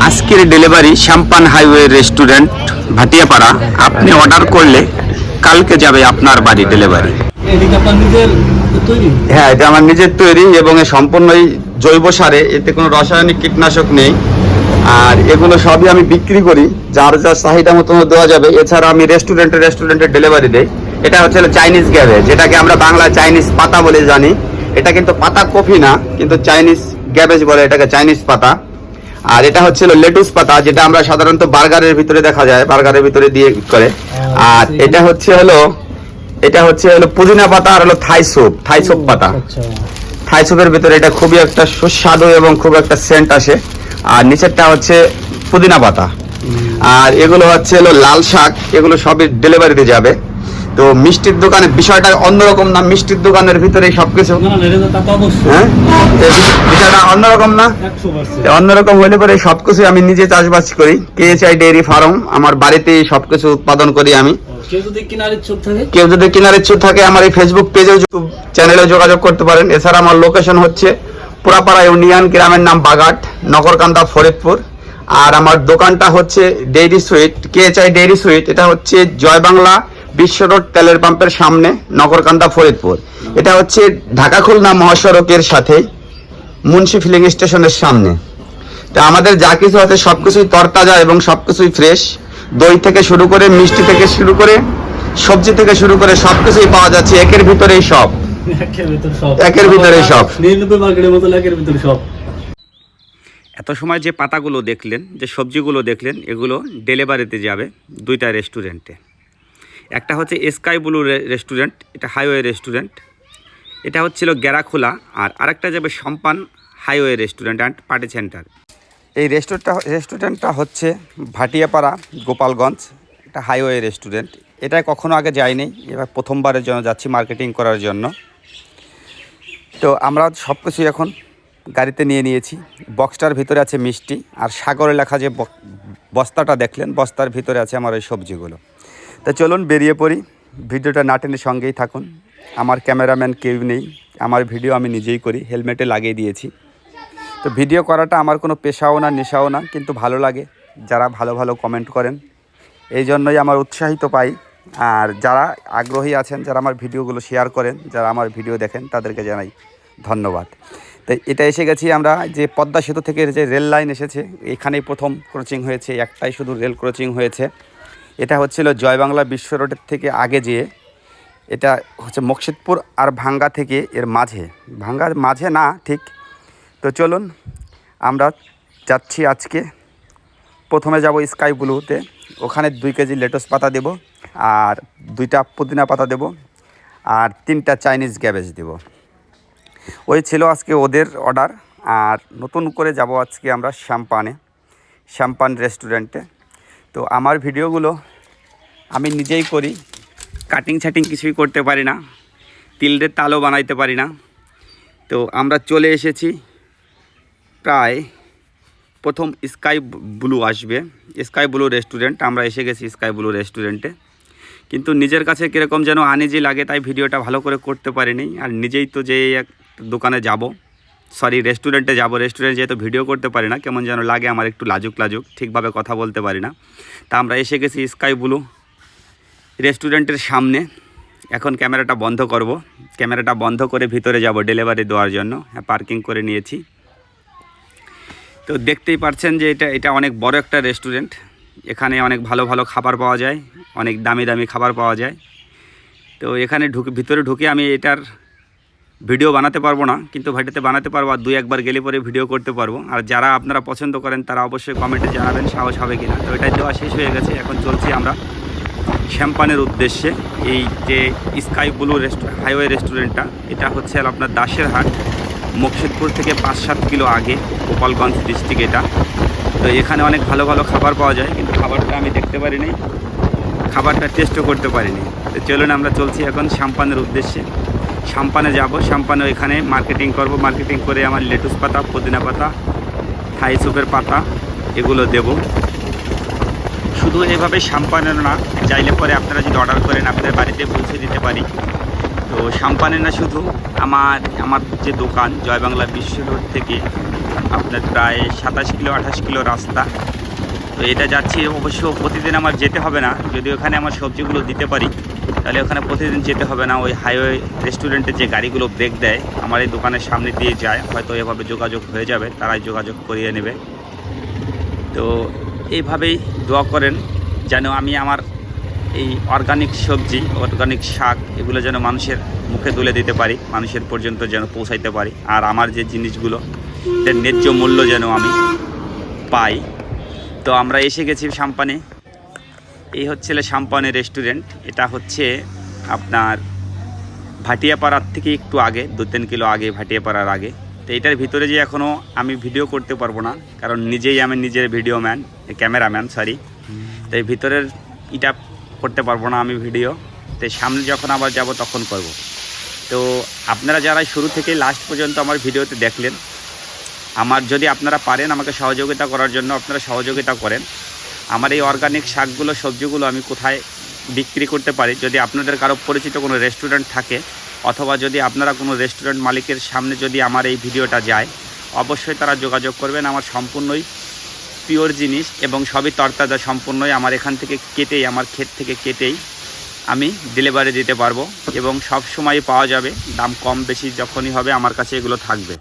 আজকের delivery শ্যাম্পান highway restaurant Bhatiapara. আপনি order করলে কালকে যাবে আপনার বাড়ি ডেলিভারি। এদিকে আপনার নিজের তৈরি? হ্যাঁ, এটা আমার নিজের তৈরি এবং এ সম্পূর্ণই জৈব সারে, এতে কোনো রাসায়নিক কীটনাশক নেই। আর এগুলো সবই আমি বিক্রি করি, যার যার চাহিদা মতো দেওয়া যাবে। এছাড়া আমি রেস্টুরেন্টে ডেলিভারি দেই। এটা হচ্ছে চাইনিজ গ্যাবেজ, যেটাকে আমরা বাংলা চাইনিজ পাতা বলে জানি। এটা কিন্তু পাতা কফি না, কিন্তু চাইনিজ গ্যাবেজ বলে এটাকে, চাইনিজ পাতা। আর এটা হচ্ছে লেটুস পাতা, যেটা আমরা সাধারণত বার্গারের ভিতরে দেখা যায়, বার্গারের ভিতরে দিয়ে করে। আর এটা হচ্ছে হলো পুদিনা পাতা, আর হলো থাই সুপ পাতা। থাই সুপের ভিতরে এটা খুবই একটা সুস্বাদু এবং খুব একটা সেন্ট আসে। আর নিচেরটা হচ্ছে পুদিনা পাতা। আর এগুলো হচ্ছে লাল শাক, এগুলো সবই ডেলিভারিতে যাবে। তো মিষ্টির দোকানের বিষয়টা অন্যরকম না, মিষ্টির দোকানের ভিতরে সবকিছু, হ্যাঁ, বিষয়টা অন্যরকম না, অন্যরকম হলে পরে সবকিছু আমি নিজে চাষবাস করি। KHI ডেইরি ফার্ম, আমার বাড়িতে সবকিছু উৎপাদন করি আমি। কেউ যদি কেনার ইচ্ছুক থাকে আমার এই ফেসবুক পেজে, ইউটিউব চ্যানেলে যোগাযোগ করতে পারেন। এছাড়া আমার লোকেশন হচ্ছে পুরাপাড়া ইউনিয়ন, গ্রামের নাম বাগাট, নগরকান্দা, ফরিদপুর। আর আমার দোকানটা হচ্ছে dairy sweet, KHI dairy sweet. এটা হচ্ছে জয় বাংলা বিশ্ব রোড তেলের পাম্পের সামনে, নগরকান্দা, ফরিদপুর। এটা হচ্ছে ঢাকা খুলনা মহাসড়কের সাথে মুন্সি ফিলিং স্টেশনের সামনে। তো আমাদের যা কিছু আছে সবকিছুই তরতাজা এবং সবকিছুই ফ্রেশ। দই থেকে শুরু করে, মিষ্টি থেকে শুরু করে, সবজি থেকে শুরু করে সবকিছুই পাওয়া যাচ্ছে একের ভিতরেই সব। এত সময় যে পাতাগুলো দেখলেন, যে সবজিগুলো দেখলেন, এগুলো ডেলিভারিতে যাবে দুইটা রেস্টুরেন্টে। একটা হচ্ছে স্কাই ব্লু রেস্টুরেন্ট, এটা হাইওয়ে রেস্টুরেন্ট, এটা হচ্ছিল গেরাখোলা। আর আরেকটা যাবে Sampann highway restaurant and party centre. এই রেস্টুরেন্টটা হচ্ছে ভাটিয়াপাড়া, গোপালগঞ্জ। এটা হাইওয়ে রেস্টুরেন্ট। এটা কখনো আগে যাইনি, এবার প্রথমবারের জন্য যাচ্ছি মার্কেটিং করার জন্য। তো আমরা সব কিছু এখন গাড়িতে নিয়ে নিয়েছি। বক্সটার ভিতরে আছে মিষ্টি, আর সাগরে লেখা যে বস্তাটা দেখলেন, বস্তার ভিতরে আছে আমার ওই সবজিগুলো। তো চলুন বেরিয়ে পড়ি, ভিডিওটা না টেনে সঙ্গেই থাকুন। আমার ক্যামেরাম্যান কেউ নেই, আমার ভিডিও আমি নিজেই করি, হেলমেটে লাগিয়ে দিয়েছি। তো ভিডিও করাটা আমার কোনো পেশাও না, নেশাও না, কিন্তু ভালো লাগে যারা ভালো ভালো কমেন্ট করেন, এই জন্যই আমার উৎসাহিত পাই। আর যারা আগ্রহী আছেন, যারা আমার ভিডিওগুলো শেয়ার করেন, যারা আমার ভিডিও দেখেন, তাদেরকে জানাই ধন্যবাদ। তো এটা এসে গেছি আমরা, যে পদ্মা সেতু থেকে যে রেল লাইন এসেছে, এখানেই প্রথম ক্রসিং হয়েছে, একটাই শুধু রেল ক্রসিং হয়েছে। এটা হচ্ছিল জয় বাংলা বিশ্ব রোডের থেকে আগে যেয়ে, এটা হচ্ছে মকসিদপুর আর ভাঙ্গা থেকে এর ভাঙ্গার মাঝে না ঠিক। তো চলুন আমরা যাচ্ছি আজকে। প্রথমে যাব স্কাই ব্লুতে, ওখানে 2 কেজি লেটুস পাতা দেব, আর 2টা পুদিনা পাতা দেব, আর 3টা চাইনিজ গ্যাবেজ দেব। ওই ছিল আজকে ওদের অর্ডার। আর নতুন করে যাব আজকে আমরা শ্যাম্পান রেস্টুরেন্টে। তো আমার ভিডিওগুলো আমি নিজেই করি, কাটিং ছাটিং কিছুই করতে পারি না, তিলের তালও বানাইতে পারি না। তো আমরা চলে এসেছি প্রায়, প্রথম স্কাই ব্লু আসবে, স্কাই ব্লু রেস্টুরেন্ট। আমরা এসে গেছি স্কাই ব্লু রেস্টুরেন্টে, কিন্তু নিজের কাছে কীরকম যেন আনইজি লাগে, তাই ভিডিওটা ভালো করে করতে পারিনি। আর নিজেই তো যে এক দোকানে যাব, রেস্টুরেন্টে যাব, রেস্টুরেন্টে যেহেতু ভিডিও করতে পারি না, কেমন যেন লাগে আমার, একটু লাজুক ঠিকভাবে কথা বলতে পারি না। তা আমরা এসে গেছি স্কাই ব্লু রেস্টুরেন্টের সামনে। এখন ক্যামেরাটা বন্ধ করব, ক্যামেরাটা বন্ধ করে ভিতরে যাব ডেলিভারি দেওয়ার জন্য। হ্যাঁ, পার্কিং করে নিয়েছি। তো দেখতেই পাচ্ছেন যে এটা অনেক বড় একটা রেস্টুরেন্ট। এখানে অনেক ভালো ভালো খাবার পাওয়া যায়, অনেক দামি দামি খাবার পাওয়া যায়। তো এখানে ভিতরে ঢুকে আমি এটার ভিডিও বানাতে পারবো না, কিন্তু ভিডিওতে বানাতে পারবো, আর 2-1 গেলে পরে ভিডিও করতে পারবো। আর যারা আপনারা পছন্দ করেন তারা অবশ্যই কমেন্টে জানাবেন সাহস হবে কিনা। তো এটাই দেওয়া শেষ হয়ে গেছে, এখন চলছি আমরা শ্যাম্পানের উদ্দেশ্যে। এই যে স্কাই ব্লু হাইওয়ে রেস্টুরেন্টটা, এটা হচ্ছে আপনার দাসের হাট, মকসিদপুর থেকে 5-7 কিলো আগে, গোপালগঞ্জ ডিস্ট্রিক্ট এটা। তো এখানে অনেক ভালো ভালো খাবার পাওয়া যায়, কিন্তু খাবারটা আমি দেখতে পারিনি, খাবারটা টেস্টও করতে পারিনি। তো চলুন আমরা চলছি এখন শ্যাম্পানের উদ্দেশ্যে। শ্যাম্পানে যাব, শ্যাম্পানে এখানে মার্কেটিং করব, মার্কেটিং করে আমার লেটুস পাতা, পুদিনা পাতা, থাই সুপের পাতা এগুলো দেব। শুধু এভাবে শ্যাম্পানের না, চাইলে পরে আপনারা যদি অর্ডার করেন আপনাদের বাড়িতে পৌঁছে দিতে পারি। তো শ্যাম্পানের না, শুধু আমার যে দোকান জয় বাংলা বিশ্ব রোড থেকে আপনার প্রায় 27 কিলো 28 কিলো রাস্তা। তো এটা যাচ্ছি, অবশ্য প্রতিদিন আমার যেতে হবে না, যদি ওখানে আমার সবজিগুলো দিতে পারি তাহলে ওখানে প্রতিদিন যেতে হবে না। ওই হাইওয়ে রেস্টুরেন্টে যে গাড়িগুলো ব্রেক দেয় আমার এই দোকানের সামনে দিয়ে যায়, হয়তো এভাবে যোগাযোগ হয়ে যাবে, তারাই যোগাযোগ করিয়ে নেবে। তো এইভাবেই দোয়া করেন যেন আমি আমার এই অর্গানিক সবজি, অর্গানিক শাক এগুলো যেন মানুষের মুখে তুলে দিতে পারি, মানুষের পর্যন্ত যেন পৌঁছাইতে পারি, আর আমার যে জিনিসগুলো এর ন্যায্য মূল্য যেন আমি পাই। তো আমরা এসে গেছি সাম্পানে। এই হচ্ছে সাম্পানে রেস্টুরেন্ট। এটা হচ্ছে আপনার ভাটিয়াপাড়ার থেকে একটু আগে, 2-3 কিলো আগে, ভাটিয়াপাড়ার আগে। তো এটার ভিতরে যে এখনও আমি ভিডিও করতে পারবো না, কারণ নিজেই আমি নিজের ক্যামেরাম্যান সরি। তো এই ভিতরের এটা করতে পারবো না আমি ভিডিও। তো সামনে যখন আবার যাব তখন করব। তো আপনারা যারা শুরু থেকে লাস্ট পর্যন্ত আমার ভিডিওতে দেখলেন, আমার যদি আপনারা পারেন আমাকে সহযোগিতা করার জন্য আপনারা সহযোগিতা করেন। আমার এই অর্গানিক শাকগুলো, সবজিগুলো আমি কোথায় বিক্রি করতে পারি, যদি আপনাদের কারো পরিচিত কোনো রেস্টুরেন্ট থাকে, অথবা যদি আপনারা কোনো রেস্টুরেন্ট মালিকের সামনে যদি আমার এই ভিডিওটা যায়, অবশ্যই তারা যোগাযোগ করবেন। আমার সম্পূর্ণই পিওর জিনিস এবং সবই তরতাজা, সম্পূর্ণই আমার এখান থেকে কেটেই, আমার ক্ষেত থেকে কেটেই আমি ডেলিভারি দিতে পারবো এবং সব সময় পাওয়া যাবে। দাম কম বেশি যখনই হবে আমার কাছে এগুলো থাকবে।